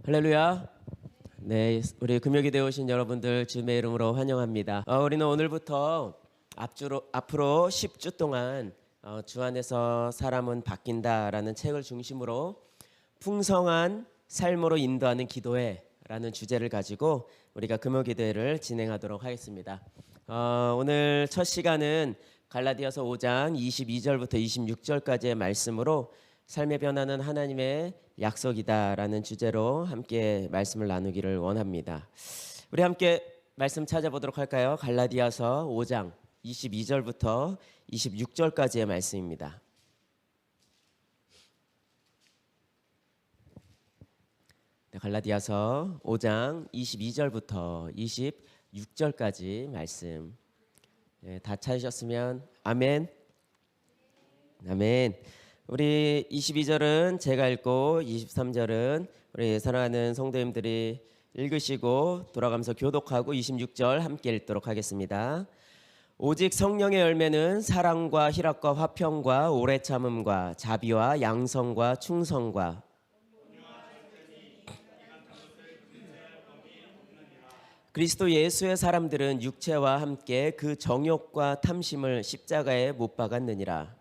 할렐루야. 네, 우리 금요기대에 오신 여러분들 주님의 이름으로 환영합니다. 우리는 오늘부터 앞으로 10주 동안 주 안에서 사람은 바뀐다라는 책을 중심으로 풍성한 삶으로 인도하는 기도회라는 주제를 가지고 우리가 금요기도회를 진행하도록 하겠습니다. 오늘 첫 시간은 갈라디아서 5장 22절부터 26절까지의 말씀으로 삶의 변화는 하나님의 약속이다라는 주제로 함께 말씀을 나누기를 원합니다. 우리 함께 말씀 찾아보도록 할까요? 갈라디아서 5장 22절부터 26절까지의 말씀입니다. 갈라디아서 5장 22절부터 26절까지 말씀. 다 찾으셨으면 아멘. 아멘. 우리 22절은 제가 읽고 23절은 우리 사랑하는 성도님들이 읽으시고 돌아가면서 교독하고 26절 함께 읽도록 하겠습니다. 오직 성령의 열매는 사랑과 희락과 화평과 오래 참음과 자비와 양성과 충성과 그리스도 예수의 사람들은 육체와 함께 그 정욕과 탐심을 십자가에 못 박았느니라.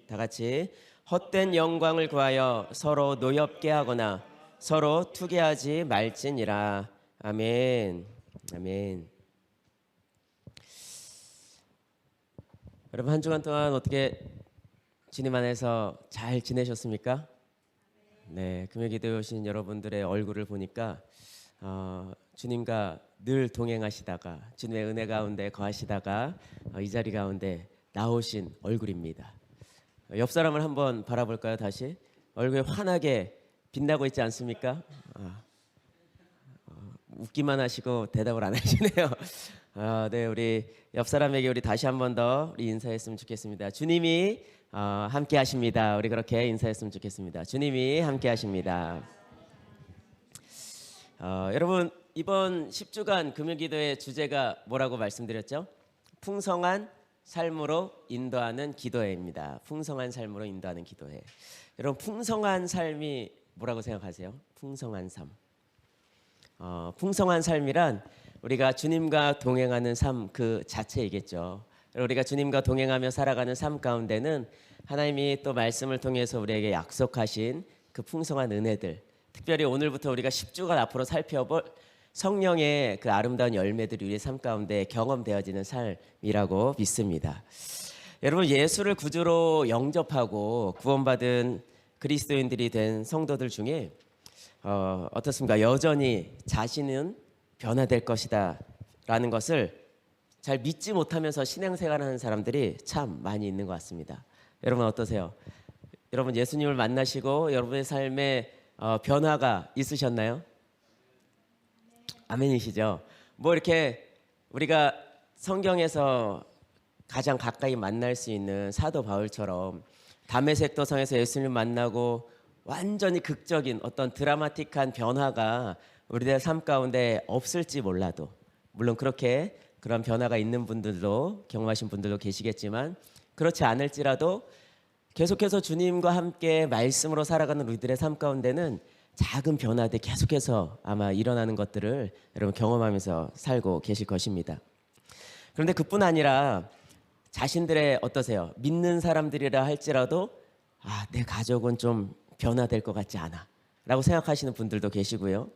다 같이 헛된 영광을 구하여 서로 노엽게 하거나 서로 투기하지 말지니라. 아멘. 아멘. 여러분 한 주간 동안 어떻게 주님 안에서 잘 지내셨습니까? 네, 금요기도에 오신 여러분들의 얼굴을 보니까 주님과 늘 동행하시다가 주님의 은혜 가운데 거하시다가 이 자리 가운데 나오신 얼굴입니다. 옆 사람을 한번 바라볼까요? 다시 얼굴에 환하게 빛나고 있지 않습니까? 웃기만 하시고 대답을 안 하시네요. 네, 우리 옆 사람에게 우리 다시 한 번 더 우리 인사했으면 좋겠습니다. 주님이 함께 하십니다. 우리 그렇게 인사했으면 좋겠습니다. 주님이 함께 하십니다. 여러분 이번 10주간 금요기도의 주제가 뭐라고 말씀드렸죠? 풍성한 삶으로 인도하는 기도회입니다. 풍성한 삶으로 인도하는 기도회. 여러분 풍성한 삶이 뭐라고 생각하세요? 풍성한 삶. 풍성한 삶이란 우리가 주님과 동행하는 삶 그 자체이겠죠. 우리가 주님과 동행하며 살아가는 삶 가운데는 하나님이 또 말씀을 통해서 우리에게 약속하신 그 풍성한 은혜들, 특별히 오늘부터 우리가 10주간 앞으로 살펴볼 성령의 그 아름다운 열매들이 우리의 삶 가운데 경험되어지는 삶이라고 믿습니다. 여러분 예수를 구주로 영접하고 구원받은 그리스도인들이 된 성도들 중에 어떻습니까? 여전히 자신은 변화될 것이다 라는 것을 잘 믿지 못하면서 신앙생활하는 사람들이 참 많이 있는 것 같습니다. 여러분 어떠세요? 여러분 예수님을 만나시고 여러분의 삶에 변화가 있으셨나요? 아멘이시죠? 뭐 이렇게 우리가 성경에서 가장 가까이 만날 수 있는 사도 바울처럼 다메섹 도상에서 예수님을 만나고 완전히 극적인 어떤 드라마틱한 변화가 우리들의 삶 가운데 없을지 몰라도 물론 그렇게 그런 변화가 있는 분들도 경험하신 분들도 계시겠지만 그렇지 않을지라도 계속해서 주님과 함께 말씀으로 살아가는 우리들의 삶 가운데는 작은 변화들 계속해서 아마 일어나는 것들을 여러분 경험하면서 살고 계실 것입니다. 그런데 그뿐 아니라 자신들의 어떠세요? 믿는 사람들이라 할지라도 내 가족은 좀 변화될 것 같지 않아 라고 생각하시는 분들도 계시고요.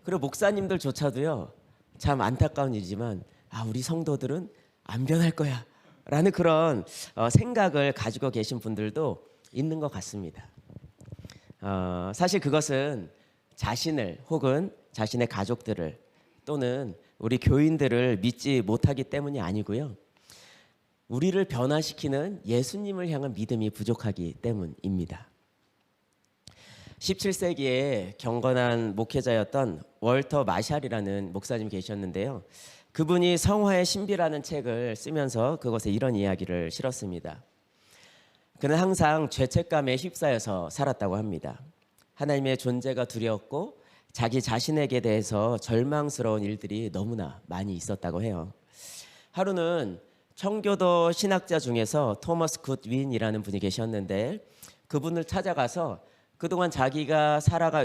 그리고 목사님들조차도요 참 안타까운 일이지만 우리 성도들은 안 변할 거야 라는 그런 생각을 가지고 계신 분들도 있는 것 같습니다. 사실 그것은 자신을 혹은 자신의 가족들을 또는 우리 교인들을 믿지 못하기 때문이 아니고요. 우리를 변화시키는 예수님을 향한 믿음이 부족하기 때문입니다. 17세기에 경건한 목회자였던 월터 마샬이라는 목사님이 계셨는데요. 그분이 성화의 신비라는 책을 쓰면서 그것에 이런 이야기를 실었습니다. 그는 항상 죄책감에 휩싸여서 살았다고 합니다. 하나님의 존재가 두려웠고 자기 자신에게 대해서 절망스러운 일들이 너무나 많이 있었다고 해요. 하루는 청교도 신학자 중에서 토머스 굿윈이라는 분이 계셨는데 그분을 찾아가서 그동안 자기가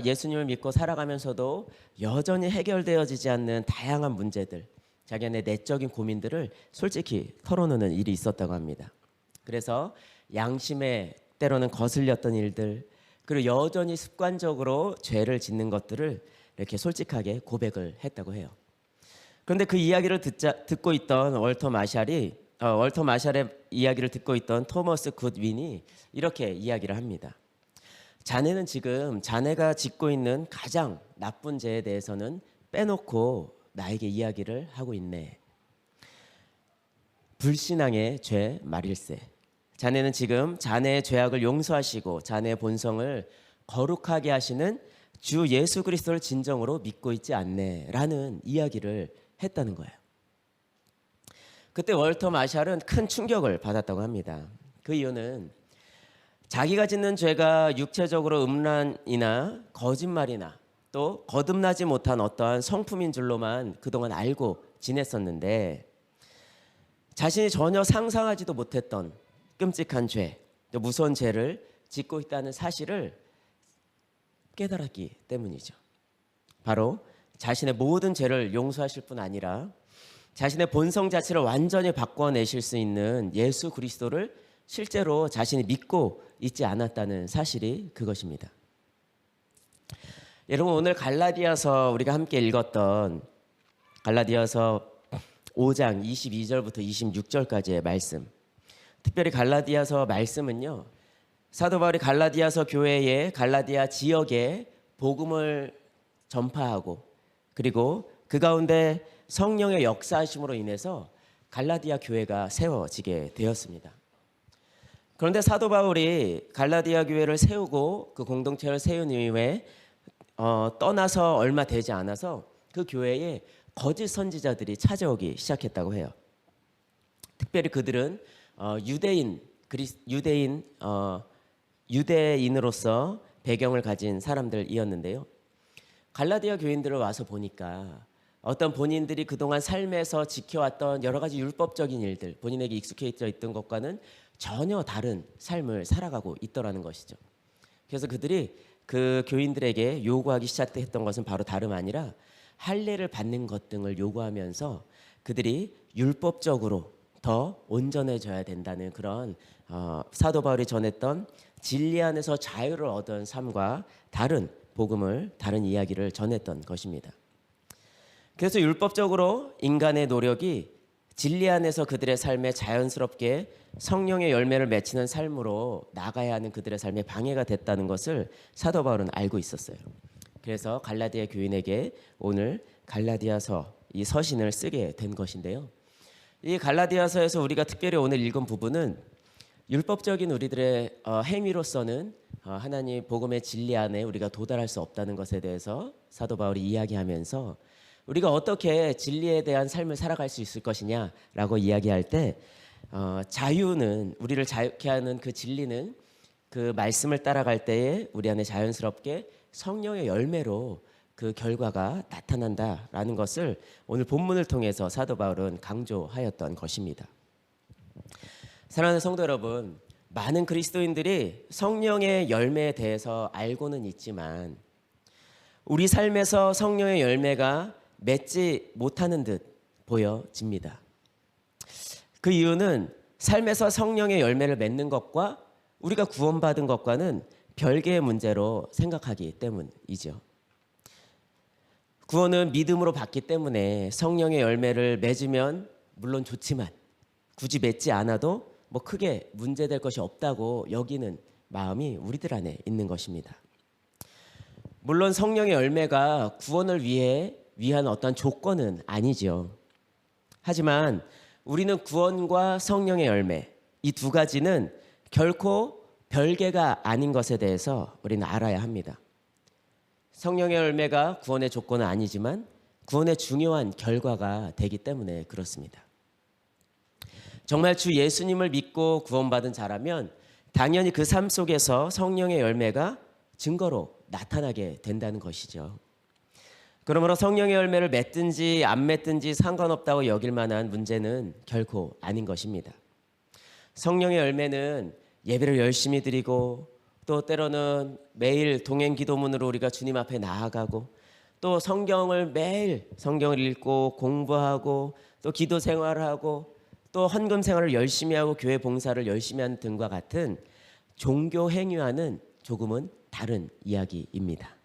예수님을 믿고 살아가면서도 여전히 해결되어지지 않는 다양한 문제들, 자기네 내적인 고민들을 솔직히 털어놓는 일이 있었다고 합니다. 그래서 양심에 때로는 거슬렸던 일들, 그리고 여전히 습관적으로 죄를 짓는 것들을 이렇게 솔직하게 고백을 했다고 해요. 그런데 그 이야기를 듣고 있던 월터 마샬의 이야기를 듣고 있던 토머스 굿윈이 이렇게 이야기를 합니다. 자네는 지금 자네가 짓고 있는 가장 나쁜 죄에 대해서는 빼놓고 나에게 이야기를 하고 있네. 불신앙의 죄 말일세. 자네는 지금 자네의 죄악을 용서하시고 자네의 본성을 거룩하게 하시는 주 예수 그리스도를 진정으로 믿고 있지 않네 라는 이야기를 했다는 거예요. 그때 월터 마샬은 큰 충격을 받았다고 합니다. 그 이유는 자기가 짓는 죄가 육체적으로 음란이나 거짓말이나 또 거듭나지 못한 어떠한 성품인 줄로만 그동안 알고 지냈었는데, 자신이 전혀 상상하지도 못했던 끔찍한 죄, 또 무서운 죄를 짓고 있다는 사실을 깨달았기 때문이죠. 바로 자신의 모든 죄를 용서하실 뿐 아니라 자신의 본성 자체를 완전히 바꿔내실 수 있는 예수 그리스도를 실제로 자신이 믿고 있지 않았다는 사실이 그것입니다. 여러분, 오늘 갈라디아서 우리가 함께 읽었던 갈라디아서 5장 22절부터 26절까지의 말씀, 특별히 갈라디아서 말씀은요, 사도 바울이 갈라디아서 교회에 갈라디아 지역에 복음을 전파하고 그리고 그 가운데 성령의 역사하심으로 인해서 갈라디아 교회가 세워지게 되었습니다. 그런데 사도 바울이 갈라디아 교회를 세우고 그 공동체를 세운 이후에 떠나서 얼마 되지 않아서 그 교회에 거짓 선지자들이 찾아오기 시작했다고 해요. 특별히 그들은 유대인으로서 배경을 가진 사람들이었는데요. 갈라디아 교인들을 와서 보니까 어떤 본인들이 그동안 삶에서 지켜왔던 여러 가지 율법적인 일들, 본인에게 익숙해져 있던 것과는 전혀 다른 삶을 살아가고 있더라는 것이죠. 그래서 그들이 그 교인들에게 요구하기 시작했던 것은 바로 다름 아니라 할례를 받는 것 등을 요구하면서 그들이 율법적으로 더 온전해져야 된다는 그런 사도 바울이 전했던 진리 안에서 자유를 얻은 삶과 다른 복음을, 다른 이야기를 전했던 것입니다. 그래서 율법적으로 인간의 노력이 진리 안에서 그들의 삶에 자연스럽게 성령의 열매를 맺히는 삶으로 나가야 하는 그들의 삶에 방해가 됐다는 것을 사도 바울은 알고 있었어요. 그래서 갈라디아 교인에게 오늘 갈라디아서 이 서신을 쓰게 된 것인데요. 이 갈라디아서에서 우리가 특별히 오늘 읽은 부분은 율법적인 우리들의 행위로서는 하나님 복음의 진리 안에 우리가 도달할 수 없다는 것에 대해서 사도 바울이 이야기하면서 우리가 어떻게 진리에 대한 삶을 살아갈 수 있을 것이냐라고 이야기할 때 자유는, 우리를 자유케 하는 그 진리는 그 말씀을 따라갈 때에 우리 안에 자연스럽게 성령의 열매로 그 결과가 나타난다라는 것을 오늘 본문을 통해서 사도 바울은 강조하였던 것입니다. 사랑하는 성도 여러분, 많은 그리스도인들이 성령의 열매에 대해서 알고는 있지만 우리 삶에서 성령의 열매가 맺지 못하는 듯 보여집니다. 그 이유는 삶에서 성령의 열매를 맺는 것과 우리가 구원받은 것과는 별개의 문제로 생각하기 때문이죠. 구원은 믿음으로 받기 때문에 성령의 열매를 맺으면 물론 좋지만 굳이 맺지 않아도 크게 문제될 것이 없다고 여기는 마음이 우리들 안에 있는 것입니다. 물론 성령의 열매가 구원을 위한 어떤 조건은 아니죠. 하지만 우리는 구원과 성령의 열매, 이 두 가지는 결코 별개가 아닌 것에 대해서 우리는 알아야 합니다. 성령의 열매가 구원의 조건은 아니지만 구원의 중요한 결과가 되기 때문에 그렇습니다. 정말 주 예수님을 믿고 구원받은 자라면 당연히 그 삶 속에서 성령의 열매가 증거로 나타나게 된다는 것이죠. 그러므로 성령의 열매를 맺든지 안 맺든지 상관없다고 여길 만한 문제는 결코 아닌 것입니다. 성령의 열매는 예배를 열심히 드리고 또 때로는 매일 동행 기도문으로 우리가 주님 앞에 나아가고 또 성경을 매일 성경을 읽고 공부하고 또 기도 생활하고 또 헌금 생활을 열심히 하고 교회 봉사를 열심히 하는 등과 같은 종교 행위와는 조금은 다른 이야기입니다.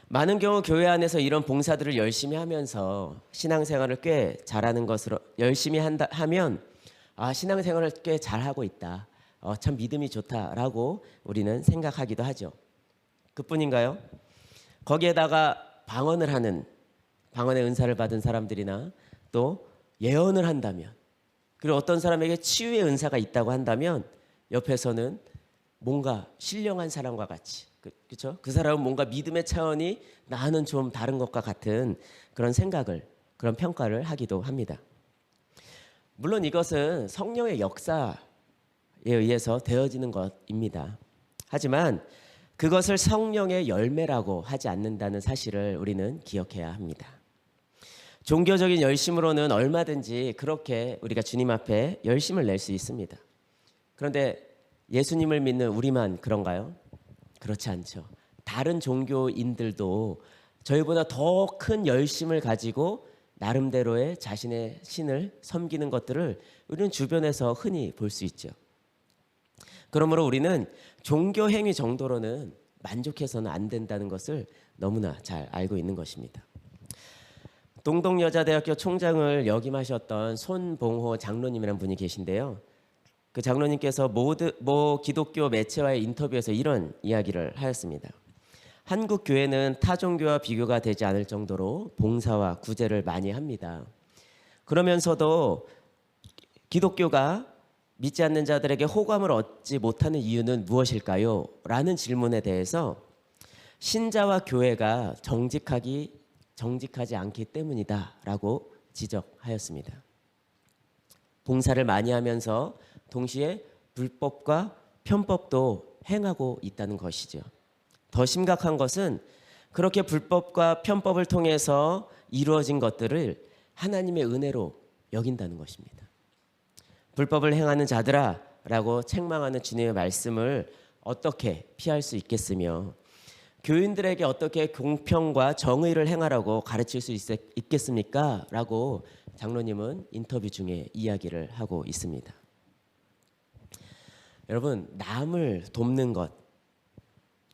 많은 경우 교회 안에서 이런 봉사들을 열심히 하면서 신앙생활을 꽤 잘하는 것으로 열심히 하면 신앙생활을 꽤 잘하고 있다. 참 믿음이 좋다라고 우리는 생각하기도 하죠. 그뿐인가요? 거기에다가 방언을 하는 방언의 은사를 받은 사람들이나 또 예언을 한다면 그리고 어떤 사람에게 치유의 은사가 있다고 한다면 옆에서는 뭔가 신령한 사람과 같이 그렇죠? 그 사람은 뭔가 믿음의 차원이 나는 좀 다른 것과 같은 그런 생각을 그런 평가를 하기도 합니다. 물론 이것은 성령의 역사에 의해서 되어지는 것입니다. 하지만 그것을 성령의 열매라고 하지 않는다는 사실을 우리는 기억해야 합니다. 종교적인 열심으로는 얼마든지 그렇게 우리가 주님 앞에 열심을 낼 수 있습니다. 그런데 예수님을 믿는 우리만 그런가요? 그렇지 않죠. 다른 종교인들도 저희보다 더 큰 열심을 가지고 나름대로의 자신의 신을 섬기는 것들을 우리는 주변에서 흔히 볼 수 있죠. 그러므로 우리는 종교 행위 정도로는 만족해서는 안 된다는 것을 너무나 잘 알고 있는 것입니다. 동덕여자대학교 총장을 역임하셨던 손봉호 장로님이라는 분이 계신데요. 그 장로님께서 모 기독교 매체와의 인터뷰에서 이런 이야기를 하였습니다. 한국 교회는 타 종교와 비교가 되지 않을 정도로 봉사와 구제를 많이 합니다. 그러면서도 기독교가 믿지 않는 자들에게 호감을 얻지 못하는 이유는 무엇일까요? 라는 질문에 대해서 신자와 교회가 정직하지 않기 때문이다 라고 지적하였습니다. 봉사를 많이 하면서 동시에 불법과 편법도 행하고 있다는 것이죠. 더 심각한 것은 그렇게 불법과 편법을 통해서 이루어진 것들을 하나님의 은혜로 여긴다는 것입니다. 불법을 행하는 자들아 라고 책망하는 주님의 말씀을 어떻게 피할 수 있겠으며 교인들에게 어떻게 공평과 정의를 행하라고 가르칠 수 있겠습니까? 라고 장로님은 인터뷰 중에 이야기를 하고 있습니다. 여러분, 남을 돕는 것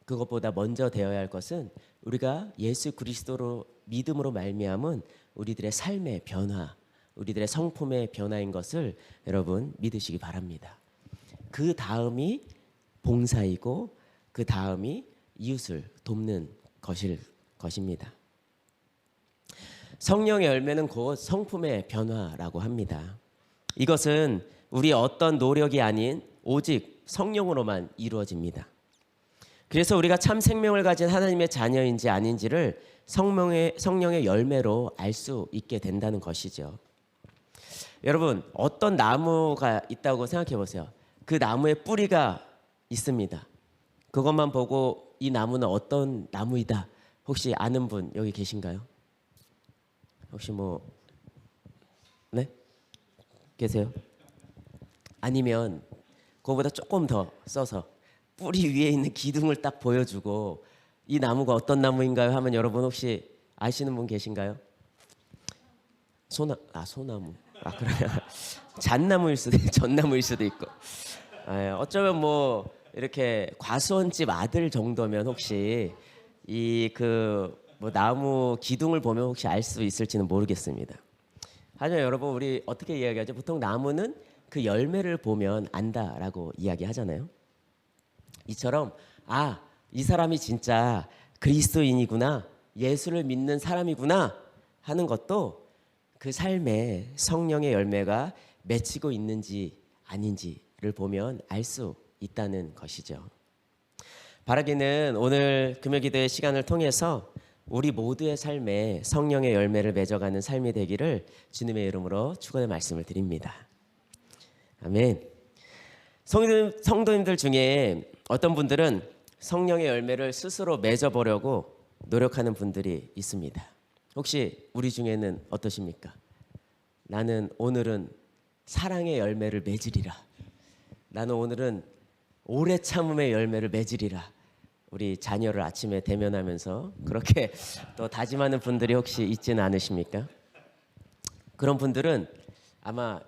그것보다 먼저 되어야 할 것은 우리가 예수 그리스도로 믿음으로 말미암은 우리들의 삶의 변화, 우리들의 성품의 변화인 것을 여러분 믿으시기 바랍니다. 그 다음이 봉사이고 그 다음이 이웃을 돕는 것입니다. 성령의 열매는 곧 성품의 변화라고 합니다. 이것은 우리 어떤 노력이 아닌 오직 성령으로만 이루어집니다. 그래서 우리가 참 생명을 가진 하나님의 자녀인지 아닌지를 성령의 열매로 알 수 있게 된다는 것이죠. 여러분, 어떤 나무가 있다고 생각해 보세요. 그 나무에 뿌리가 있습니다. 그것만 보고 이 나무는 어떤 나무이다. 혹시 아는 분 여기 계신가요? 혹시 네? 계세요? 아니면 그거보다 조금 더 써서 뿌리 위에 있는 기둥을 딱 보여주고 이 나무가 어떤 나무인가요? 하면 여러분 혹시 아시는 분 계신가요? 소나무. 그러면 잣나무일 수도 있고 전나무일 수도 있고. 어쩌면 이렇게 과수원집 아들 정도면 혹시 나무 기둥을 보면 혹시 알 수 있을지는 모르겠습니다. 하지만 여러분 우리 어떻게 이야기하죠? 보통 나무는 그 열매를 보면 안다라고 이야기하잖아요. 이처럼 이 사람이 진짜 그리스도인이구나, 예수를 믿는 사람이구나 하는 것도 그 삶에 성령의 열매가 맺히고 있는지 아닌지를 보면 알 수 있다는 것이죠. 바라기는 오늘 금요기도의 시간을 통해서 우리 모두의 삶에 성령의 열매를 맺어가는 삶이 되기를 주님의 이름으로 축원의 말씀을 드립니다. 아멘. 성도님들 중에 어떤 분들은 성령의 열매를 스스로 맺어보려고 노력하는 분들이 있습니다. 혹시 우리 중에는 어떠십니까? 나는 오늘은 사랑의 열매를 맺으리라. 나는 오늘은 오래 참음의 열매를 맺으리라. 우리 자녀를 아침에 대면하면서 그렇게 또 다짐하는 분들이 혹시 있지는 않으십니까? 그런 분들은 아마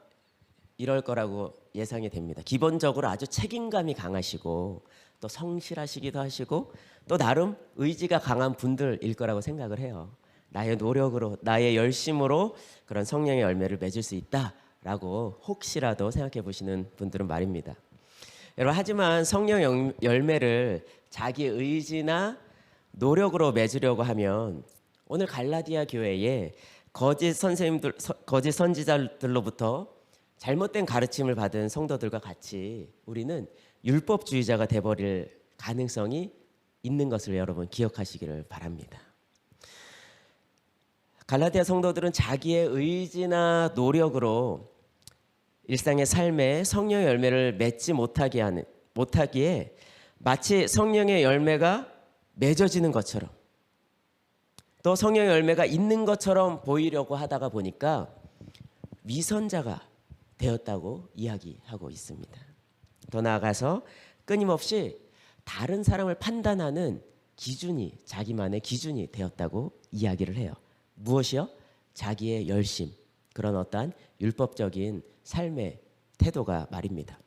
이럴 거라고 예상이 됩니다. 기본적으로 아주 책임감이 강하시고 또 성실하시기도 하시고 또 나름 의지가 강한 분들일 거라고 생각을 해요. 나의 노력으로, 나의 열심으로 그런 성령의 열매를 맺을 수 있다라고 혹시라도 생각해 보시는 분들은 말입니다. 여러분, 하지만 성령 열매를 자기 의지나 노력으로 맺으려고 하면 오늘 갈라디아 교회에 거짓 선생님들, 거짓 선지자들로부터 잘못된 가르침을 받은 성도들과 같이 우리는 율법주의자가 돼버릴 가능성이 있는 것을 여러분 기억하시기를 바랍니다. 갈라디아 성도들은 자기의 의지나 노력으로 일상의 삶에 성령의 열매를 맺지 못하기에 마치 성령의 열매가 맺어지는 것처럼 또 성령의 열매가 있는 것처럼 보이려고 하다가 보니까 위선자가 되었다고 이야기하고 있습니다. 더 나아가서 끊임없이 다른 사람을 판단하는 기준이 자기만의 기준이 되었다고 이야기를 해요. 무엇이요? 자기의 열심, 그런 어떠한 율법적인 삶의 태도가 말입니다.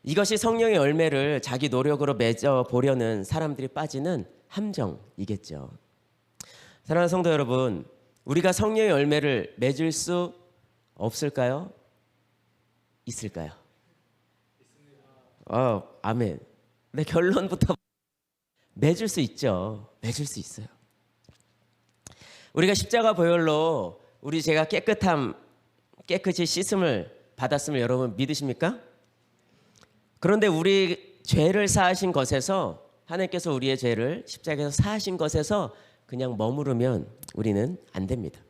이것이 성령의 열매를 자기 노력으로 맺어 보려는 사람들이 빠지는 함정이겠죠. 사랑하는 성도 여러분, 우리가 성령의 열매를 맺을 수 없을까요? 있을까요? 아멘. 네, 결론부터 맺을 수 있죠. 맺을 수 있어요. 우리가 십자가 보혈로 우리 제가 깨끗이 씻음을 받았음을 여러분 믿으십니까? 그런데 우리 죄를 사하신 것에서 하나님께서 우리의 죄를 십자가에서 사하신 것에서 그냥 머무르면 우리는 안 됩니다.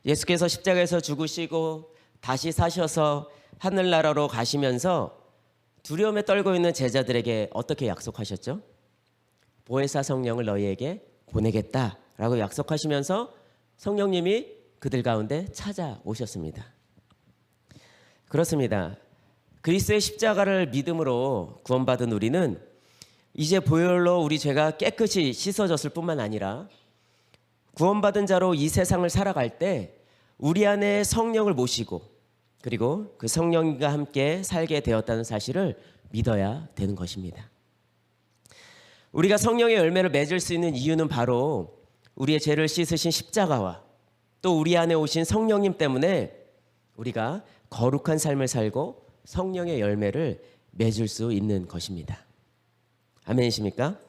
예수께서 십자가에서 죽으시고 다시 사셔서 하늘나라로 가시면서 두려움에 떨고 있는 제자들에게 어떻게 약속하셨죠? 보혜사 성령을 너희에게 보내겠다라고 약속하시면서 성령님이 그들 가운데 찾아오셨습니다. 그렇습니다. 그리스도의 십자가를 믿음으로 구원받은 우리는 이제 보혈로 우리 죄가 깨끗이 씻어졌을 뿐만 아니라 구원받은 자로 이 세상을 살아갈 때 우리 안에 성령을 모시고 그리고 그 성령과 함께 살게 되었다는 사실을 믿어야 되는 것입니다. 우리가 성령의 열매를 맺을 수 있는 이유는 바로 우리의 죄를 씻으신 십자가와 또 우리 안에 오신 성령님 때문에 우리가 거룩한 삶을 살고 성령의 열매를 맺을 수 있는 것입니다. 아멘이십니까?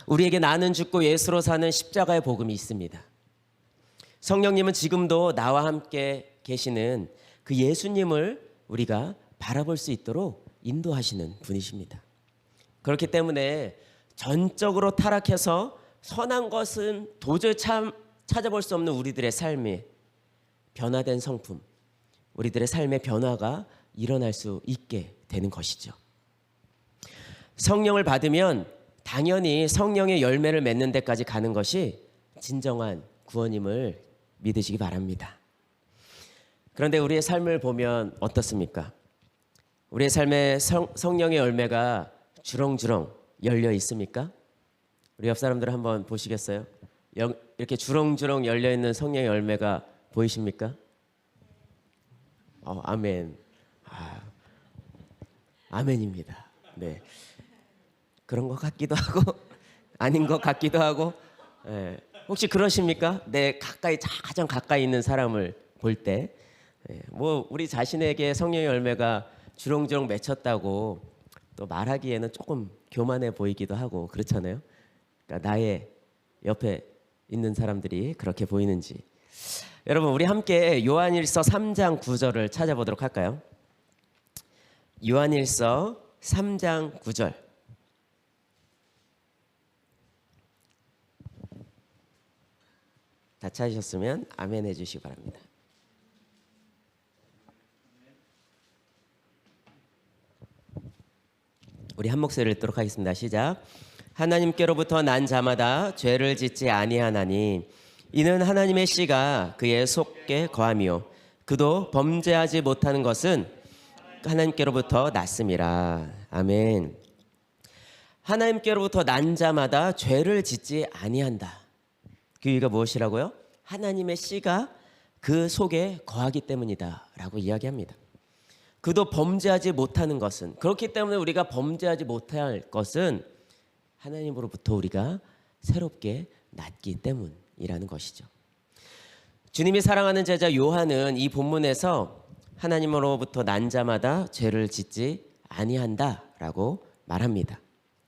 우리에게 나는 죽고 예수로 사는 십자가의 복음이 있습니다. 성령님은 지금도 나와 함께 계시는 그 예수님을 우리가 바라볼 수 있도록 인도하시는 분이십니다. 그렇기 때문에 전적으로 타락해서 선한 것은 도저히 찾아볼 수 없는 우리들의 삶이 변화된 성품, 우리들의 삶의 변화가 일어날 수 있게 되는 것이죠. 성령을 받으면 당연히 성령의 열매를 맺는 데까지 가는 것이 진정한 구원임을 믿으시기 바랍니다. 그런데 우리의 삶을 보면 어떻습니까? 우리의 삶에 성령의 열매가 주렁주렁 열려 있습니까? 우리 옆 사람들 한번 보시겠어요? 이렇게 주렁주렁 열려 있는 성령의 열매가 보이십니까? 아멘. 아멘입니다. 네. 그런 것 같기도 하고 아닌 것 같기도 하고. 네. 혹시 그러십니까? 가장 가까이 있는 사람을 볼 때, 우리 자신에게 성령의 열매가 주렁주렁 맺혔다고 또 말하기에는 조금 교만해 보이기도 하고 그렇잖아요. 그러니까 나의 옆에 있는 사람들이 그렇게 보이는지. 여러분, 우리 함께 요한일서 3장 9절을 찾아보도록 할까요? 요한일서 3장 9절. 다 찾으셨으면 아멘 해주시기 바랍니다. 우리 한 목소리를 읽도록 하겠습니다. 시작. 하나님께로부터 난 자마다 죄를 짓지 아니하나니 이는 하나님의 씨가 그의 속에 거함이요 그도 범죄하지 못하는 것은 하나님께로부터 났음이라. 아멘. 하나님께로부터 난 자마다 죄를 짓지 아니한다. 그 이유가 무엇이라고요? 하나님의 씨가 그 속에 거하기 때문이다 라고 이야기합니다. 그도 범죄하지 못하는 것은, 그렇기 때문에 우리가 범죄하지 못할 것은 하나님으로부터 우리가 새롭게 났기 때문이라는 것이죠. 주님이 사랑하는 제자 요한은 이 본문에서 하나님으로부터 난 자마다 죄를 짓지 아니한다라고 말합니다.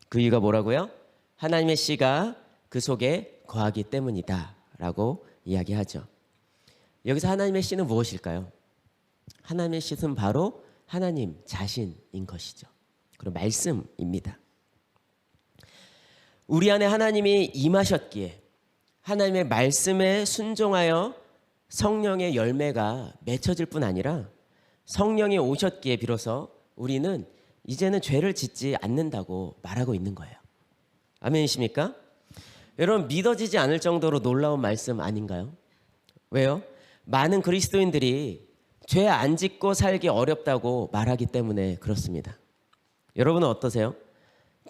그 이유가 뭐라고요? 하나님의 씨가 그 속에 거하기 때문이다라고 이야기하죠. 여기서 하나님의 씨는 무엇일까요? 하나님의 씨는 바로 하나님 자신인 것이죠. 그리고 말씀입니다. 우리 안에 하나님이 임하셨기에 하나님의 말씀에 순종하여 성령의 열매가 맺혀질 뿐 아니라 성령이 오셨기에 비로소 우리는 이제는 죄를 짓지 않는다고 말하고 있는 거예요. 아멘이십니까? 여러분, 믿어지지 않을 정도로 놀라운 말씀 아닌가요? 왜요? 많은 그리스도인들이 죄 안 짓고 살기 어렵다고 말하기 때문에 그렇습니다. 여러분은 어떠세요?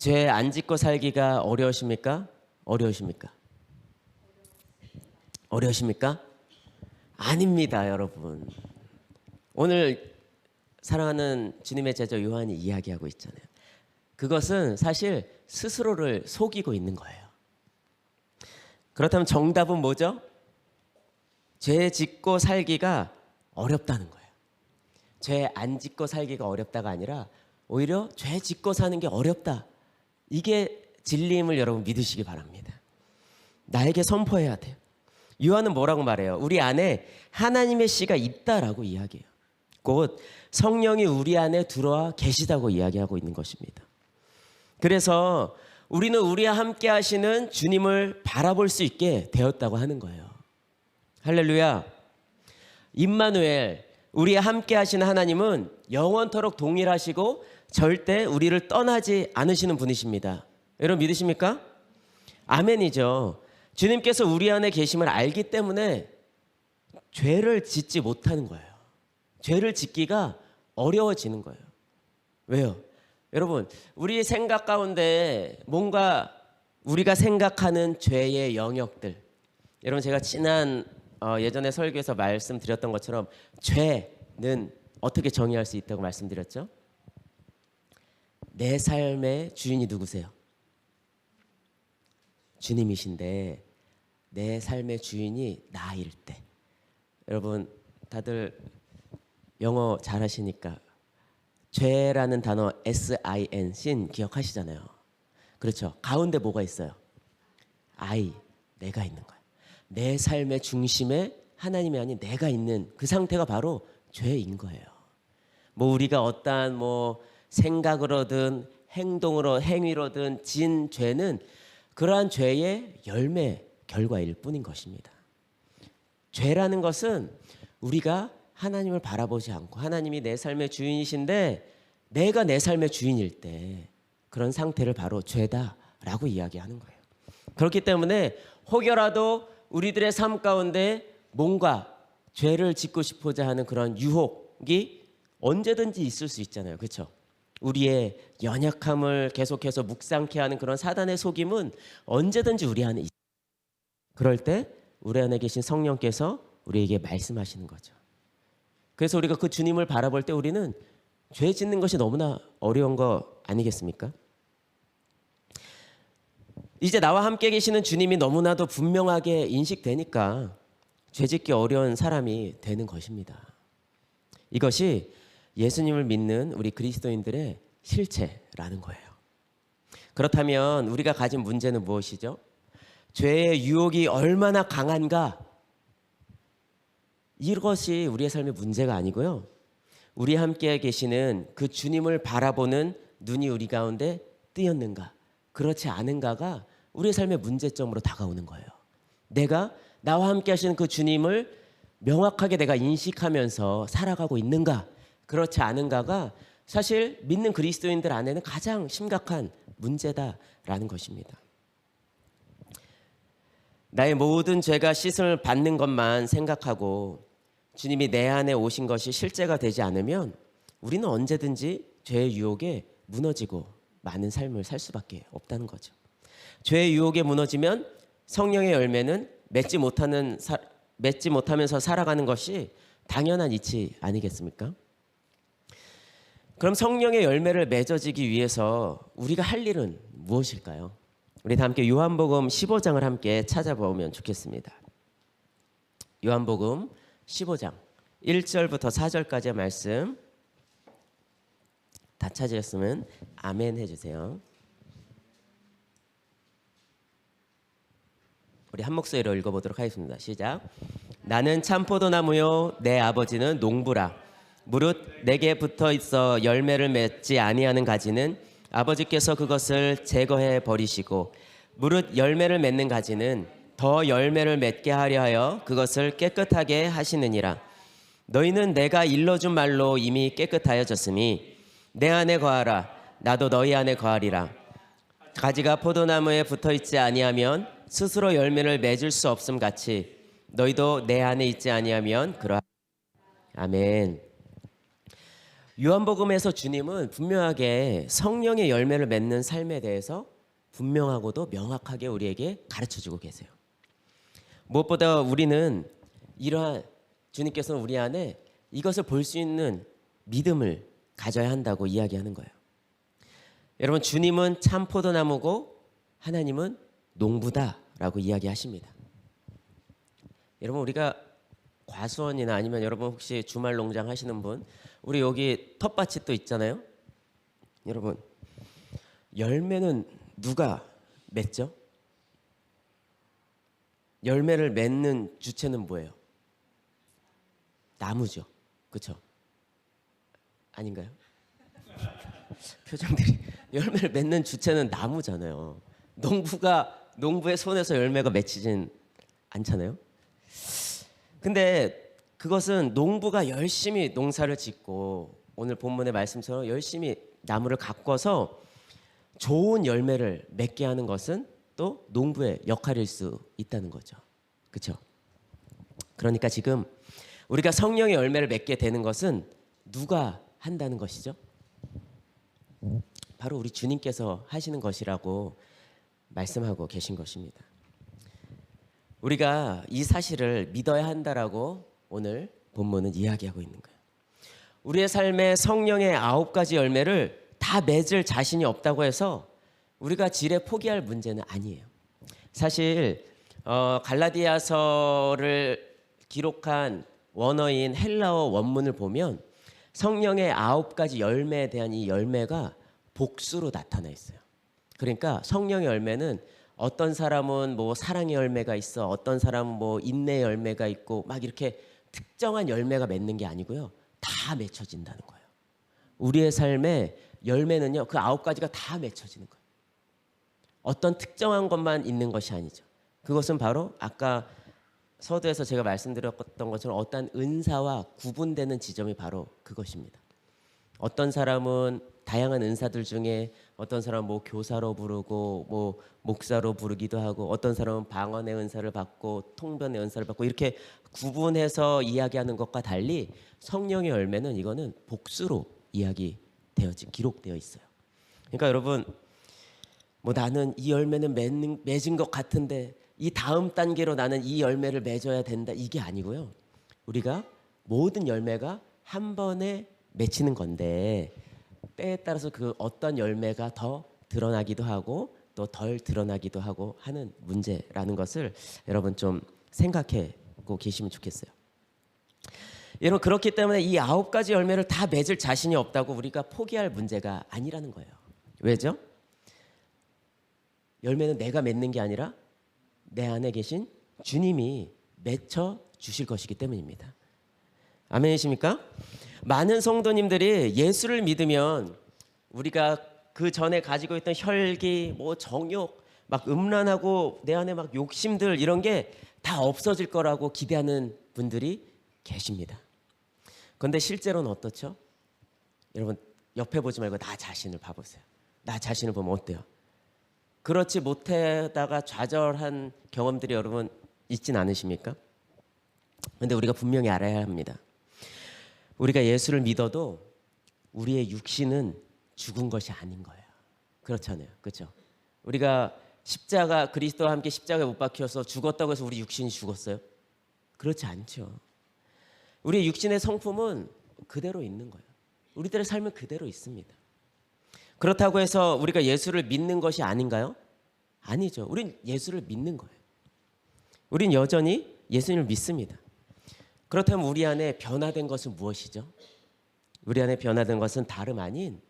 죄 안 짓고 살기가 어려우십니까? 어려우십니까? 어려우십니까? 아닙니다, 여러분. 오늘 사랑하는 주님의 제자 요한이 이야기하고 있잖아요. 그것은 사실 스스로를 속이고 있는 거예요. 그렇다면 정답은 뭐죠? 죄 짓고 살기가 어렵다는 거예요. 죄 안 짓고 살기가 어렵다가 아니라 오히려 죄 짓고 사는 게 어렵다. 이게 진리임을 여러분 믿으시기 바랍니다. 나에게 선포해야 돼요. 요한은 뭐라고 말해요? 우리 안에 하나님의 씨가 있다라고 이야기해요. 곧 성령이 우리 안에 들어와 계시다고 이야기하고 있는 것입니다. 그래서 우리는 우리와 함께 하시는 주님을 바라볼 수 있게 되었다고 하는 거예요. 할렐루야. 임마누엘, 우리와 함께 하시는 하나님은 영원토록 동일하시고 절대 우리를 떠나지 않으시는 분이십니다. 여러분 믿으십니까? 아멘이죠. 주님께서 우리 안에 계심을 알기 때문에 죄를 짓지 못하는 거예요. 죄를 짓기가 어려워지는 거예요. 왜요? 여러분, 우리 생각 가운데 뭔가 우리가 생각하는 죄의 영역들, 여러분 제가 지난 예전에 설교에서 말씀드렸던 것처럼 죄는 어떻게 정의할 수 있다고 말씀드렸죠? 내 삶의 주인이 누구세요? 주님이신데 내 삶의 주인이 나일 때, 여러분 다들 영어 잘하시니까 죄라는 단어 S-I-N, sin 기억하시잖아요. 그렇죠. 가운데 뭐가 있어요? I, 내가 있는 거예요. 내 삶의 중심에 하나님이 아닌 내가 있는 그 상태가 바로 죄인 거예요. 뭐 우리가 어떠한 뭐 생각으로든 행동으로 행위로든 진 죄는 그러한 죄의 열매 결과일 뿐인 것입니다. 죄라는 것은 우리가 하나님을 바라보지 않고 하나님이 내 삶의 주인이신데 내가 내 삶의 주인일 때 그런 상태를 바로 죄다라고 이야기하는 거예요. 그렇기 때문에 혹여라도 우리들의 삶 가운데 뭔가 죄를 짓고 싶고자 하는 그런 유혹이 언제든지 있을 수 있잖아요. 그렇죠? 우리의 연약함을 계속해서 묵상케 하는 그런 사단의 속임은 언제든지 우리 안에 있어요. 그럴 때 우리 안에 계신 성령께서 우리에게 말씀하시는 거죠. 그래서 우리가 그 주님을 바라볼 때 우리는 죄 짓는 것이 너무나 어려운 거 아니겠습니까? 이제 나와 함께 계시는 주님이 너무나도 분명하게 인식되니까 죄 짓기 어려운 사람이 되는 것입니다. 이것이 예수님을 믿는 우리 그리스도인들의 실체라는 거예요. 그렇다면 우리가 가진 문제는 무엇이죠? 죄의 유혹이 얼마나 강한가? 이것이 우리의 삶의 문제가 아니고요. 우리 함께 계시는 그 주님을 바라보는 눈이 우리 가운데 뜨였는가? 그렇지 않은가가 우리의 삶의 문제점으로 다가오는 거예요. 내가 나와 함께 하시는 그 주님을 명확하게 내가 인식하면서 살아가고 있는가? 그렇지 않은가가 사실 믿는 그리스도인들 안에는 가장 심각한 문제다라는 것입니다. 나의 모든 죄가 씻음을 받는 것만 생각하고 주님이 내 안에 오신 것이 실제가 되지 않으면 우리는 언제든지 죄의 유혹에 무너지고 많은 삶을 살 수밖에 없다는 거죠. 죄의 유혹에 무너지면 성령의 열매는 맺지 못하면서 살아가는 것이 당연한 이치 아니겠습니까? 그럼 성령의 열매를 맺어지기 위해서 우리가 할 일은 무엇일까요? 우리 다 함께 요한복음 15장을 함께 찾아보면 좋겠습니다. 요한복음 15장 1절부터 4절까지의 말씀 다 찾으셨으면 아멘 해주세요. 우리 한 목소리로 읽어보도록 하겠습니다. 시작. 나는 참포도나무요 내 아버지는 농부라. 무릇 내게 붙어 있어 열매를 맺지 아니하는 가지는 아버지께서 그것을 제거해 버리시고 무릇 열매를 맺는 가지는 더 열매를 맺게 하려 하여 그것을 깨끗하게 하시느니라. 너희는 내가 일러준 말로 이미 깨끗하여졌으니 내 안에 거하라. 나도 너희 안에 거하리라. 가지가 포도나무에 붙어 있지 아니하면 스스로 열매를 맺을 수 없음 같이 너희도 내 안에 있지 아니하면 그러하. 아멘. 요한복음에서 주님은 분명하게 성령의 열매를 맺는 삶에 대해서 분명하고도 명확하게 우리에게 가르쳐주고 계세요. 무엇보다 우리는 이러한 주님께서는 우리 안에 이것을 볼 수 있는 믿음을 가져야 한다고 이야기하는 거예요. 여러분, 주님은 참 포도나무고 하나님은 농부다라고 이야기하십니다. 여러분, 우리가 과수원이나 아니면 여러분 혹시 주말 농장 하시는 분, 우리 여기 텃밭이 또 있잖아요. 여러분, 열매는 누가 맺죠? 열매를 맺는 주체는 뭐예요? 나무죠. 그렇죠? 아닌가요? 표정들이. 열매를 맺는 주체는 나무잖아요. 농부의 손에서 열매가 맺히진 않잖아요. 근데 그것은 농부가 열심히 농사를 짓고 오늘 본문의 말씀처럼 열심히 나무를 가꿔서 좋은 열매를 맺게 하는 것은 또 농부의 역할일 수 있다는 거죠. 그렇죠? 그러니까 지금 우리가 성령의 열매를 맺게 되는 것은 누가 한다는 것이죠? 바로 우리 주님께서 하시는 것이라고 말씀하고 계신 것입니다. 우리가 이 사실을 믿어야 한다라고 오늘 본문은 이야기하고 있는 거예요. 우리의 삶에 성령의 9가지 열매를 다 맺을 자신이 없다고 해서 우리가 지레 포기할 문제는 아니에요. 사실 갈라디아서를 기록한 원어인 헬라어 원문을 보면 성령의 9가지 열매에 대한 이 열매가 복수로 나타나 있어요. 그러니까 성령의 열매는 어떤 사람은 뭐 사랑의 열매가 있어, 어떤 사람은 뭐 인내의 열매가 있고 막 이렇게 특정한 열매가 맺는 게 아니고요. 다 맺혀진다는 거예요. 우리의 삶의 열매는요. 그 9가지가 다 맺혀지는 거예요. 어떤 특정한 것만 있는 것이 아니죠. 그것은 바로 아까 서두에서 제가 말씀드렸던 것처럼 어떤 은사와 구분되는 지점이 바로 그것입니다. 어떤 사람은 다양한 은사들 중에 어떤 사람은 뭐 교사로 부르고 뭐 목사로 부르기도 하고 어떤 사람은 방언의 은사를 받고 통변의 은사를 받고 이렇게 구분해서 이야기하는 것과 달리 성령의 열매는 이거는 복수로 기록되어 있어요. 그러니까 여러분 뭐 나는 이 열매는 맺은 것 같은데 이 다음 단계로 나는 이 열매를 맺어야 된다 이게 아니고요. 우리가 모든 열매가 한 번에 맺히는 건데 때에 따라서 그 어떤 열매가 더 드러나기도 하고 또 덜 드러나기도 하고 하는 문제라는 것을 여러분 좀 생각하고 계시면 좋겠어요. 여러분 그렇기 때문에 이 9가지 열매를 다 맺을 자신이 없다고 우리가 포기할 문제가 아니라는 거예요. 왜죠? 열매는 내가 맺는 게 아니라 내 안에 계신 주님이 맺혀 주실 것이기 때문입니다. 아멘이십니까? 많은 성도님들이 예수를 믿으면 우리가 그 전에 가지고 있던 혈기, 뭐 정욕, 막 음란하고 내 안에 막 욕심들 이런 게 다 없어질 거라고 기대하는 분들이 계십니다. 그런데 실제로는 어떻죠? 여러분 옆에 보지 말고 나 자신을 봐보세요. 나 자신을 보면 어때요? 그렇지 못하다가 좌절한 경험들이 여러분 있진 않으십니까? 그런데 우리가 분명히 알아야 합니다. 우리가 예수를 믿어도 우리의 육신은 죽은 것이 아닌 거예요. 그렇잖아요. 그렇죠? 우리가 십자가 그리스도와 함께 십자가에 못 박혀서 죽었다고 해서 우리 육신이 죽었어요? 그렇지 않죠. 우리의 육신의 성품은 그대로 있는 거예요. 우리들의 삶은 그대로 있습니다. 그렇다고 해서 우리가 예수를 믿는 것이 아닌가요? 아니죠. 우린 예수를 믿는 거예요. 우린 여전히 예수님을 믿습니다. 그렇다면 우리 안에 변화된 것은 무엇이죠? 우리 안에 변화된 것은 다름 아닌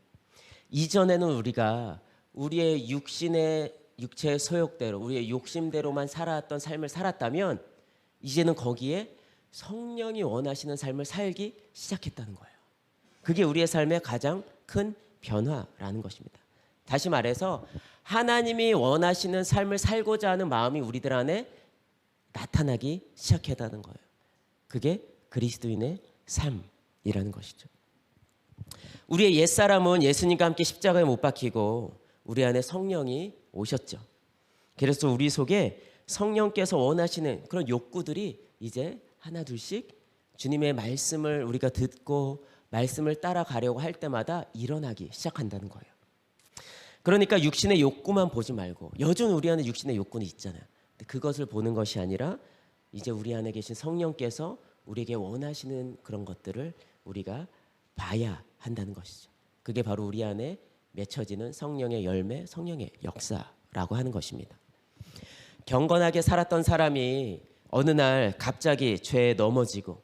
이전에는 우리가 우리의 육체의 소욕대로 우리의 욕심대로만 살아왔던 삶을 살았다면 이제는 거기에 성령이 원하시는 삶을 살기 시작했다는 거예요. 그게 우리의 삶의 가장 큰 변화라는 것입니다. 다시 말해서 하나님이 원하시는 삶을 살고자 하는 마음이 우리들 안에 나타나기 시작했다는 거예요. 그게 그리스도인의 삶이라는 것이죠. 우리의 옛사람은 예수님과 함께 십자가에 못 박히고 우리 안에 성령이 오셨죠. 그래서 우리 속에 성령께서 원하시는 그런 욕구들이 이제 하나 둘씩 주님의 말씀을 우리가 듣고 말씀을 따라가려고 할 때마다 일어나기 시작한다는 거예요. 그러니까 육신의 욕구만 보지 말고 여전히 우리 안에 육신의 욕구는 있잖아요. 근데 그것을 보는 것이 아니라 이제 우리 안에 계신 성령께서 우리에게 원하시는 그런 것들을 우리가 봐야 한다는 것이죠. 그게 바로 우리 안에 맺혀지는 성령의 열매, 성령의 역사라고 하는 것입니다. 경건하게 살았던 사람이 어느 날 갑자기 죄에 넘어지고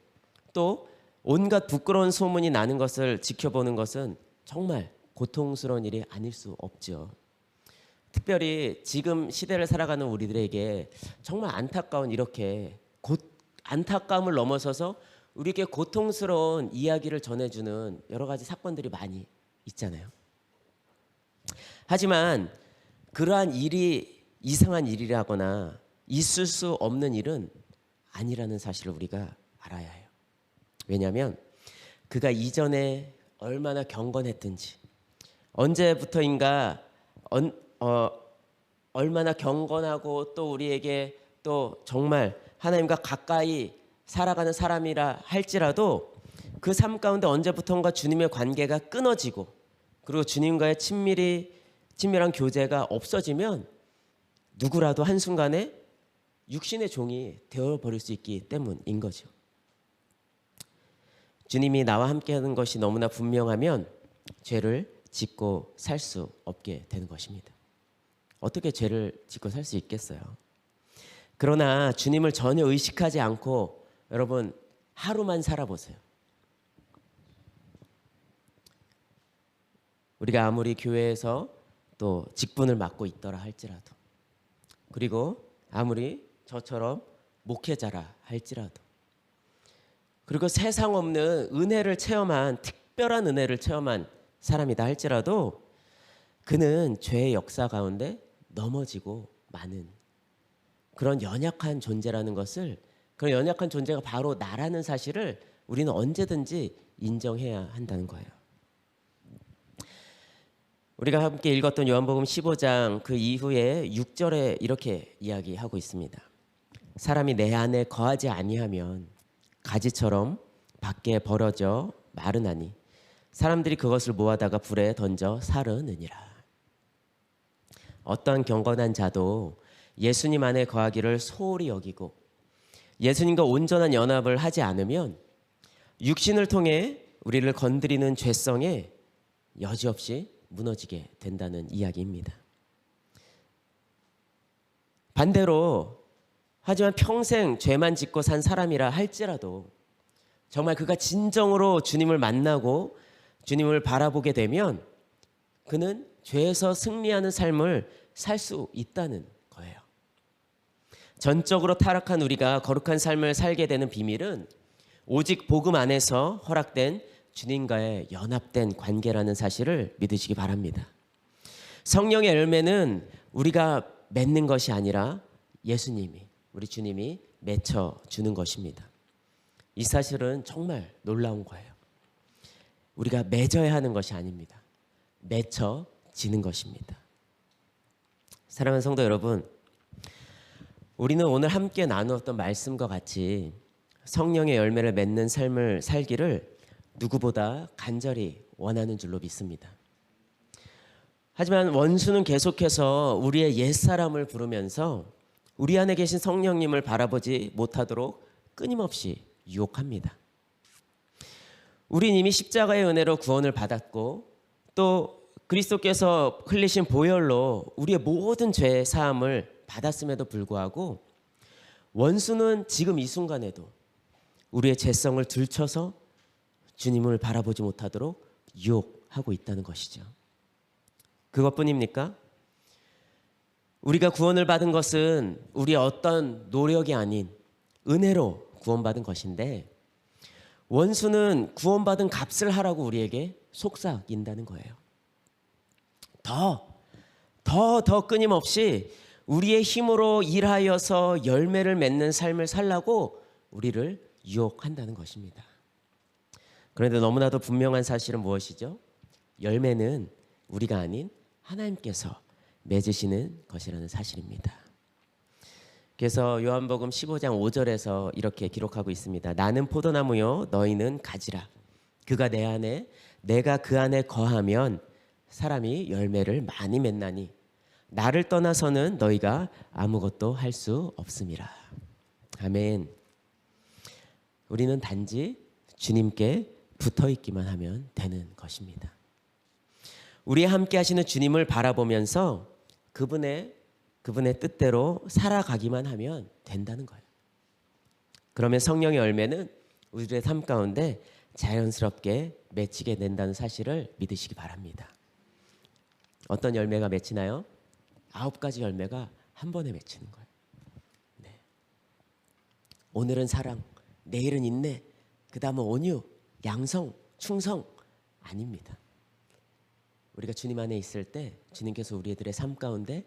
또 온갖 부끄러운 소문이 나는 것을 지켜보는 것은 정말 고통스러운 일이 아닐 수 없죠. 특별히 지금 시대를 살아가는 우리들에게 정말 안타까운 이렇게 안타까움을 넘어서서 우리에게 고통스러운 이야기를 전해주는 여러 가지 사건들이 많이 있잖아요. 하지만 그러한 일이 이상한 일이라거나 있을 수 없는 일은 아니라는 사실을 우리가 알아야 해요. 왜냐하면 그가 이전에 얼마나 경건했든지 언제부터인가 얼마나 경건하고 또 우리에게 또 정말 하나님과 가까이 살아가는 사람이라 할지라도 그 삶 가운데 언제부턴가 주님의 관계가 끊어지고 그리고 주님과의 친밀한 교제가 없어지면 누구라도 한순간에 육신의 종이 되어버릴 수 있기 때문인 거죠. 주님이 나와 함께하는 것이 너무나 분명하면 죄를 짓고 살 수 없게 되는 것입니다. 어떻게 죄를 짓고 살 수 있겠어요? 그러나 주님을 전혀 의식하지 않고 여러분 하루만 살아보세요. 우리가 아무리 교회에서 또 직분을 맡고 있더라 할지라도 그리고 아무리 저처럼 목회자라 할지라도 그리고 세상 없는 은혜를 체험한 특별한 은혜를 체험한 사람이다 할지라도 그는 죄의 역사 가운데 넘어지고 마는 그런 연약한 존재라는 것을 그런 연약한 존재가 바로 나라는 사실을 우리는 언제든지 인정해야 한다는 거예요. 우리가 함께 읽었던 요한복음 15장 그 이후에 6절에 이렇게 이야기하고 있습니다. 사람이 내 안에 거하지 아니하면 가지처럼 밖에 벌어져 마르나니 사람들이 그것을 모아다가 불에 던져 사르느니라. 어떠한 경건한 자도 예수님 안에 거하기를 소홀히 여기고 예수님과 온전한 연합을 하지 않으면 육신을 통해 우리를 건드리는 죄성에 여지없이 무너지게 된다는 이야기입니다. 반대로 하지만 평생 죄만 짓고 산 사람이라 할지라도 정말 그가 진정으로 주님을 만나고 주님을 바라보게 되면 그는 죄에서 승리하는 삶을 살 수 있다는 거예요. 전적으로 타락한 우리가 거룩한 삶을 살게 되는 비밀은 오직 복음 안에서 허락된 주님과의 연합된 관계라는 사실을 믿으시기 바랍니다. 성령의 열매는 우리가 맺는 것이 아니라 예수님이 우리 주님이 맺어주는 것입니다. 이 사실은 정말 놀라운 거예요. 우리가 맺어야 하는 것이 아닙니다. 맺혀지는 것입니다. 사랑하는 성도 여러분, 우리는 오늘 함께 나누었던 말씀과 같이 성령의 열매를 맺는 삶을 살기를 누구보다 간절히 원하는 줄로 믿습니다. 하지만 원수는 계속해서 우리의 옛사람을 부르면서 우리 안에 계신 성령님을 바라보지 못하도록 끊임없이 유혹합니다. 우린 이미 십자가의 은혜로 구원을 받았고 또 그리스도께서 흘리신 보혈로 우리의 모든 죄 사함을 받았음에도 불구하고 원수는 지금 이 순간에도 우리의 죄성을 들춰서 주님을 바라보지 못하도록 유혹하고 있다는 것이죠. 그것뿐입니까? 우리가 구원을 받은 것은 우리의 어떤 노력이 아닌 은혜로 구원받은 것인데 원수는 구원받은 값을 하라고 우리에게 속삭인다는 거예요. 더 끊임없이 우리의 힘으로 일하여서 열매를 맺는 삶을 살라고 우리를 유혹한다는 것입니다. 그런데 너무나도 분명한 사실은 무엇이죠? 열매는 우리가 아닌 하나님께서 맺으시는 것이라는 사실입니다. 그래서 요한복음 15장 5절에서 이렇게 기록하고 있습니다. 나는 포도나무요 너희는 가지라. 그가 내 안에 내가 그 안에 거하면 사람이 열매를 많이 맺나니 나를 떠나서는 너희가 아무것도 할 수 없음이라. 아멘. 우리는 단지 주님께 붙어 있기만 하면 되는 것입니다. 우리와 함께 하시는 주님을 바라보면서 그분의 뜻대로 살아가기만 하면 된다는 거예요. 그러면 성령의 열매는 우리의 삶 가운데 자연스럽게 맺히게 된다는 사실을 믿으시기 바랍니다. 어떤 열매가 맺히나요? 9가지 열매가 한 번에 맺히는 거예요. 네. 오늘은 사랑, 내일은 인내, 그 다음은 온유, 양성, 충성 아닙니다. 우리가 주님 안에 있을 때 주님께서 우리들의 삶 가운데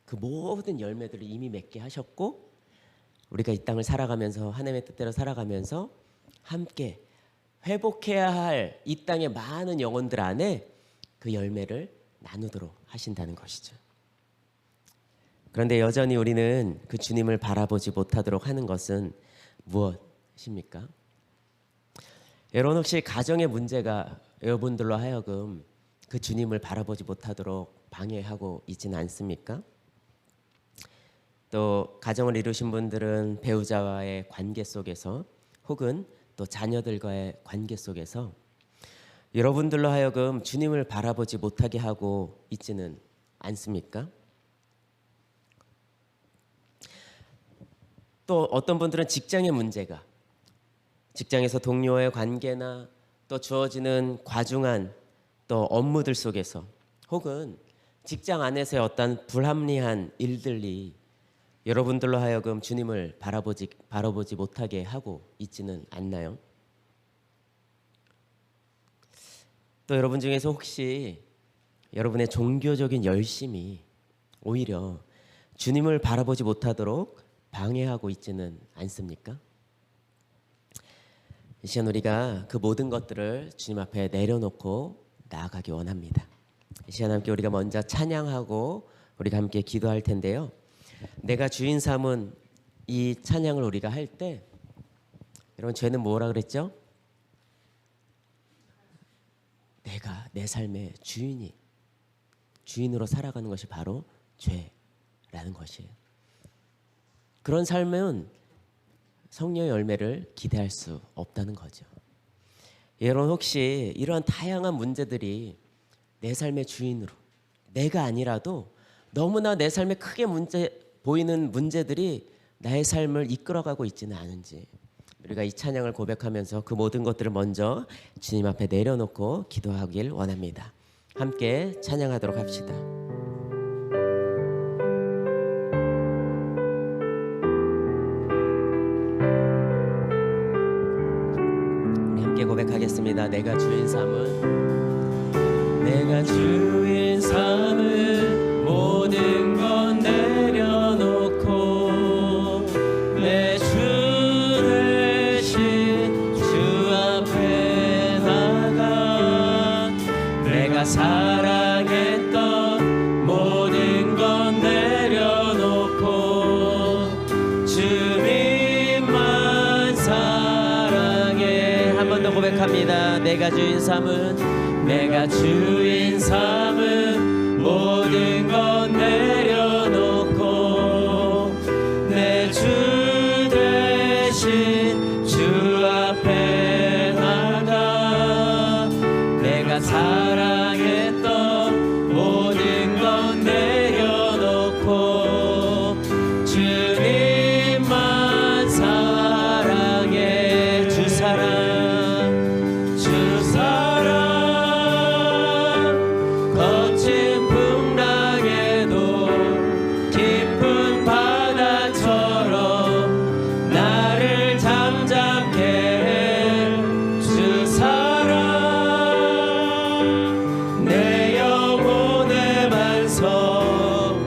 그 모든 열매들을 이미 맺게 하셨고 우리가 이 땅을 살아가면서 하나님의 뜻대로 살아가면서 함께 회복해야 할 이 땅의 많은 영혼들 안에 그 열매를 나누도록 하신다는 것이죠. 그런데 여전히 우리는 그 주님을 바라보지 못하도록 하는 것은 무엇입니까? 여러분 혹시 가정의 문제가 여러분들로 하여금 그 주님을 바라보지 못하도록 방해하고 있지는 않습니까? 또 가정을 이루신 분들은 배우자와의 관계 속에서 혹은 또 자녀들과의 관계 속에서 여러분들로 하여금 주님을 바라보지 못하게 하고 있지는 않습니까? 또 어떤 분들은 직장의 문제가 직장에서 동료와의 관계나 또 주어지는 과중한 또 업무들 속에서 혹은 직장 안에서의 어떤 불합리한 일들이 여러분들로 하여금 주님을 바라보지 못하게 하고 있지는 않나요? 또 여러분 중에서 혹시 여러분의 종교적인 열심이 오히려 주님을 바라보지 못하도록 방해하고 있지는 않습니까? 이 시간 우리가 그 모든 것들을 주님 앞에 내려놓고 나아가기 원합니다. 이 시간 함께 우리가 먼저 찬양하고 우리가 함께 기도할 텐데요. 내가 주인 삼은 이 찬양을 우리가 할 때 여러분 죄는 뭐라 그랬죠? 내가 내 삶의 주인으로 살아가는 것이 바로 죄라는 것이에요. 그런 삶은 성령의 열매를 기대할 수 없다는 거죠. 여러분 혹시 이러한 다양한 문제들이 내 삶의 주인으로 내가 아니라도 너무나 내 삶에 크게 보이는 문제들이 나의 삶을 이끌어가고 있지는 않은지 우리가 이 찬양을 고백하면서 그 모든 것들을 먼저 주님 앞에 내려놓고 기도하길 원합니다. 함께 찬양하도록 합시다. 우리 함께 고백하겠습니다. 내가 주인 삼은 모든 건 내려놓고 내 주 대신 주 앞에 나가 내가 사랑했던 모든 건 내려놓고 주님만 사랑해. 한 번 더 고백합니다. 내가 주인 삼은 내가 주인 삼은 모든 건 내려놓고 내 주 대신 주 앞에 나가 내가 사랑했던 모든 건 내려놓고 주님만 사랑해. 주 사랑 주 사랑 거친 풍랑에도 깊은 바다처럼 나를 잠잠케 해. 주 사랑 내 영혼의 반석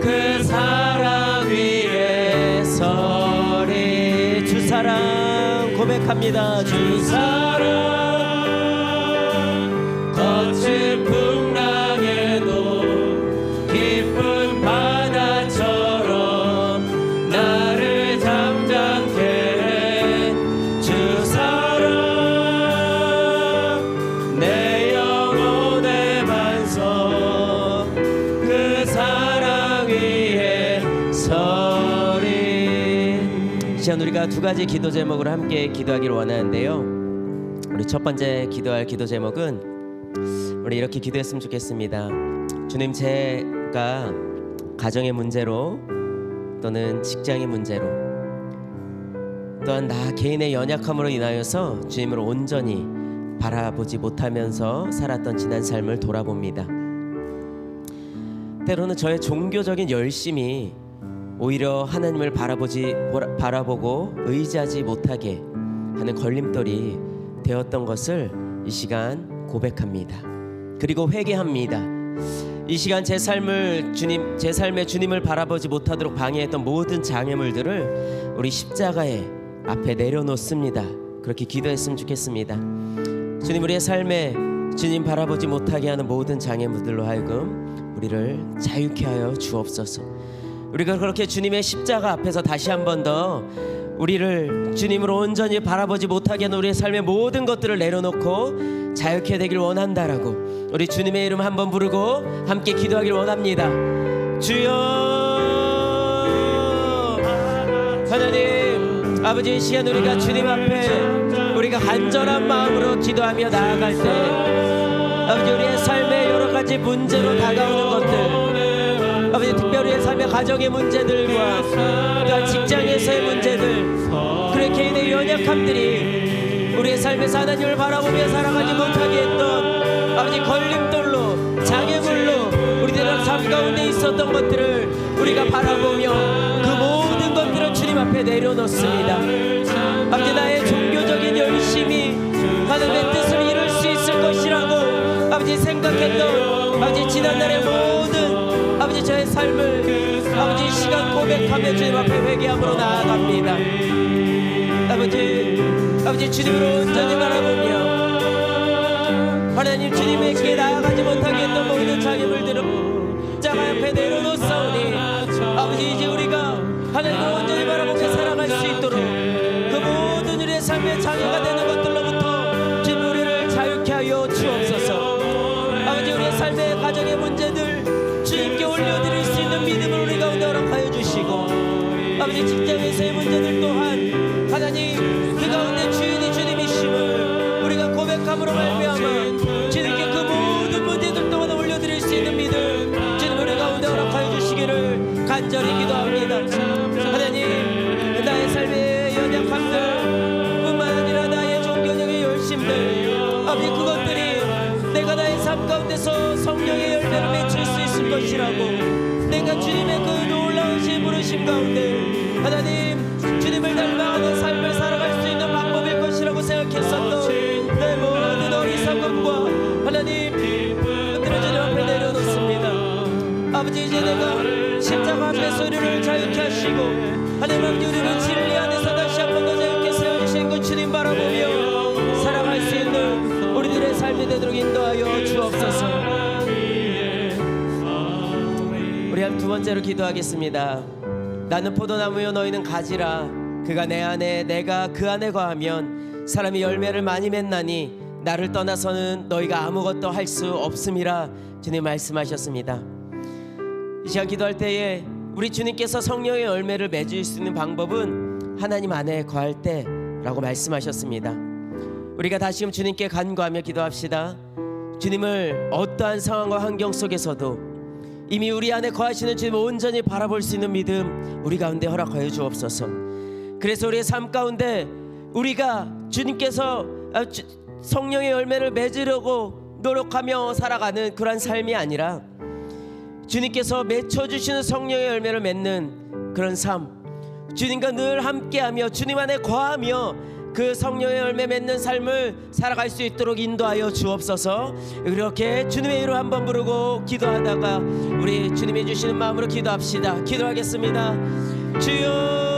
그 사랑 위에 서리. 주 사랑 고백합니다. 주 사랑 거친 풍랑에도 깊은 바다처럼 나를 잠잠케 해. 주 사랑 내 영혼의 반석 그 사랑 위에 서리. 이 시간 우리가 두 가지 기도 제목으로 함께 기도하기를 원하는데요. 우리 첫 번째 기도할 기도 제목은 우리 이렇게 기도했으면 좋겠습니다. 주님, 제가 가정의 문제로 또는 직장의 문제로 또한 나 개인의 연약함으로 인하여서 주님을 온전히 바라보지 못하면서 살았던 지난 삶을 돌아봅니다. 때로는 저의 종교적인 열심이 오히려 하나님을 바라보고 의지하지 못하게 하는 걸림돌이 되었던 것을 이 시간 고백합니다. 그리고 회개합니다. 이 시간 제 삶에 주님을 바라보지 못하도록 방해했던 모든 장애물들을 우리 십자가의 앞에 내려놓습니다. 그렇게 기도했으면 좋겠습니다. 주님, 우리의 삶에 주님 바라보지 못하게 하는 모든 장애물들로 하여금 우리를 자유케 하여 주옵소서. 우리가 그렇게 주님의 십자가 앞에서 다시 한 번 더 우리를 주님으로 온전히 바라보지 못하게 하는 우리의 삶의 모든 것들을 내려놓고 자유케 되길 원한다라고 우리 주님의 이름 한번 부르고 함께 기도하길 원합니다. 주여 하나님 아버지, 이 시간 우리가 주님 앞에 우리가 간절한 마음으로 기도하며 나아갈 때 아버지, 우리의 삶의 여러 가지 문제로 다가오는 것들, 아버지 특별히 우리의 삶의 가정의 문제들과 또한 직장에서의 문제들, 그의 개인의 연약함들이 우리의 삶에서 하나님을 바라보며 살아가지 못하게 했던 아버지 걸림돌로 장애물로 우리들의 삶 가운데 있었던 것들을 우리가 바라보며 그 모든 것들을 주님 앞에 내려놓습니다. 아버지, 나의 종교적인 열심이 하나님의 뜻을 이룰 수 있을 것이라고 아버지 생각했던 아버지 지난날의 모든 아버지 저의 삶을 아버지 이 시간 고백하며 주님 앞에 회개함으로 나아갑니다. 아버지 주님으로 온전히 바라보며 하나님 주님에게 나아가지 못하게 했던 모든 장애물들을 십자가 앞에 내려놓사오니 아버지, 이제 우리가 하나님을 온전히 바라보며 살아갈 수 있도록 그 모든 우리의 삶의 장애가 되는 것들로부터 주님 우리를 자유케 하여 주옵소서. 아버지, 우리의 삶의 가정의 문제들 주님께 올려드릴 수 있는 믿음을 우리 가운데 허락하여 주시고, 아버지 직장에서의 문제들 또한 하나님 그 가운데 주인이 주님이심을 우리가 고백함으로 말미암아 주님께 그 모든 문제들 동안 올려드릴 수 있는 믿음 주님 우리 가운데 허락하여 주시기를 간절히 기도합니다. 하나님, 나의 삶의 연약함들 뿐만 아니라 나의 종교적인 열심들, 아버지 그것들이 내가 나의 삶 가운데서 성령의 열매를 맺을 수 있을 것이라고, 내가 주님의 그 놀라우신 부르심 가운데 하나님 주님을 닮아가는 삶을 살아갈 수 있는 방법일 것이라고 생각했었던 내 모든 어리석음과 하나님 흔들어 주님 앞에 내려놓습니다. 아버지, 이제 내가 십자가 앞에서 우리를 자유케 하시고 하나님 아버지 우리를 진리 안에서 다시 한 번 더 자유케 세워주신 그 주님 바라보며 살아갈 수 있는 우리들의 삶이 되도록 인도하여 주옵소서. 우리 두 번째로 기도하겠습니다. 나는 포도나무요 너희는 가지라. 그가 내 안에 내가 그 안에 거하면 사람이 열매를 많이 맺나니 나를 떠나서는 너희가 아무것도 할 수 없음이라 주님 말씀하셨습니다. 이 시간 기도할 때에 우리 주님께서 성령의 열매를 맺을 수 있는 방법은 하나님 안에 거할 때라고 말씀하셨습니다. 우리가 다시금 주님께 간구하며 기도합시다. 주님을 어떠한 상황과 환경 속에서도 이미 우리 안에 거하시는 주님을 온전히 바라볼 수 있는 믿음 우리 가운데 허락하여 주옵소서. 그래서 우리의 삶 가운데 우리가 주님께서 성령의 열매를 맺으려고 노력하며 살아가는 그런 삶이 아니라 주님께서 맺혀주시는 성령의 열매를 맺는 그런 삶, 주님과 늘 함께하며 주님 안에 거하며 그 성령의 열매 맺는 삶을 살아갈 수 있도록 인도하여 주옵소서. 이렇게 주님의 이름 한번 부르고 기도하다가 우리 주님이 주시는 마음으로 기도합시다. 기도하겠습니다. 주여